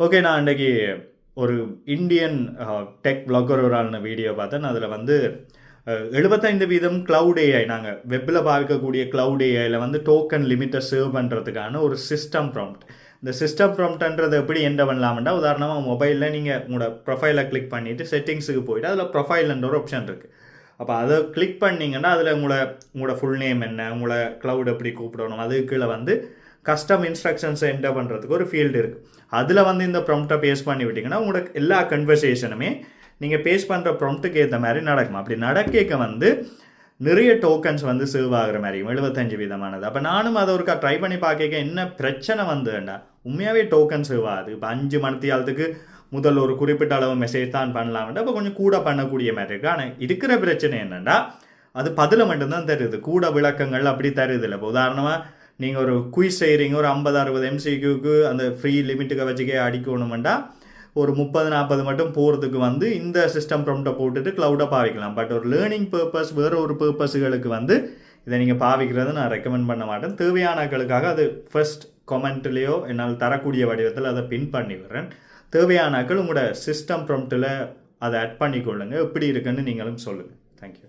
Okay, நான் இன்றைக்கி ஒரு இந்தியன் டெக் பிளாகர் ஒரு ஆளுன வீடியோ பார்த்தேன். அதில் வந்து 75% க்ளவுட் ஏஐ, நாங்கள் வெப்பில் பார்க்கக்கூடிய க்ளவுட் ஏஐயில் வந்து டோக்கன் லிமிட்டை சேவ் பண்ணுறதுக்கான ஒரு சிஸ்டம் ப்ராம்ப்ட். இந்த சிஸ்டம் ப்ராம்ப்ட்ன்றது எப்படி என்ட பண்ணலாம்டா, உதாரணமாக மொபைலில் நீங்கள் உங்களோட ப்ரொஃபைலை கிளிக் பண்ணிவிட்டு செட்டிங்ஸுக்கு போயிட்டு அதில் ப்ரொஃபைல்ன்ற ஒரு ஆப்ஷன் இருக்குது. அப்போ அதை கிளிக் பண்ணிங்கன்னா அதில் உங்களோட ஃபுல் நேம் என்ன, உங்களை க்ளவுட் எப்படி கூப்பிடணும், அதுக்குள்ள வந்து கஸ்டம் இன்ஸ்ட்ரக்ஷன்ஸை என்டர் பண்ணுறதுக்கு ஒரு ஃபீல்டு இருக்குது. அதில் வந்து இந்த ப்ராம்ப்டை பேஸ் பண்ணி விட்டிங்கன்னா உங்களுக்கு எல்லா கன்வர்சேஷனுமே நீங்கள் பேஸ் பண்ணுற ப்ராம்ப்ட்டுக்கு ஏற்ற மாதிரி நடக்கும். அப்படி நடக்க வந்து நிறைய டோக்கன்ஸ் வந்து சேவ் ஆகிற மாதிரியும் 75%. அப்போ நானும் அதை ஒருக்கா ட்ரை பண்ணி பார்க்க என்ன பிரச்சனை வந்துண்டா, உண்மையாகவே டோக்கன் சேவ் ஆகுது. இப்போ 5 மணித்தியாலத்துக்கு முதல் ஒரு குறிப்பிட்ட அளவு மெசேஜ் தான் பண்ணலாம்டா, இப்போ கொஞ்சம் கூட பண்ணக்கூடிய மாதிரி இருக்குது. ஆனால் இருக்கிற பிரச்சனை என்னென்னா அது பதில் மட்டும்தான் தருது, கூட விளக்கங்கள் அப்படி தருது இல்லை. இப்போ உதாரணமாக நீங்கள் ஒரு குயிஸ் செய்கிறீங்க, ஒரு 50-60 MCQக்கு அந்த ஃப்ரீ லிமிட்டுக்கு வச்சுக்கே அடிக்கணுமெண்டா ஒரு 30-40 மட்டும் போகிறதுக்கு வந்து இந்த சிஸ்டம் ப்ராம்ப்டை போட்டுட்டு க்ளவுடை பாவிக்கலாம். பட் ஒரு லேர்னிங் பர்பஸ், வேறு ஒரு பர்பஸுகளுக்கு வந்து இதை நீங்கள் பாவிக்கிறது நான் ரெக்கமெண்ட் பண்ண மாட்டேன். தேவையானக்களுக்காக அது ஃபர்ஸ்ட் கமெண்ட்லேயோ என்னால் தரக்கூடிய வடிவத்தில் அதை பின் பண்ணி விடுறேன். தேவையானக்கள் உங்களோட சிஸ்டம் ப்ராம்ப்டில் அதை ஆட் பண்ணிக்கொள்ளுங்கள். எப்படி இருக்குன்னு நீங்களும் சொல்லுங்கள். தேங்க்யூ.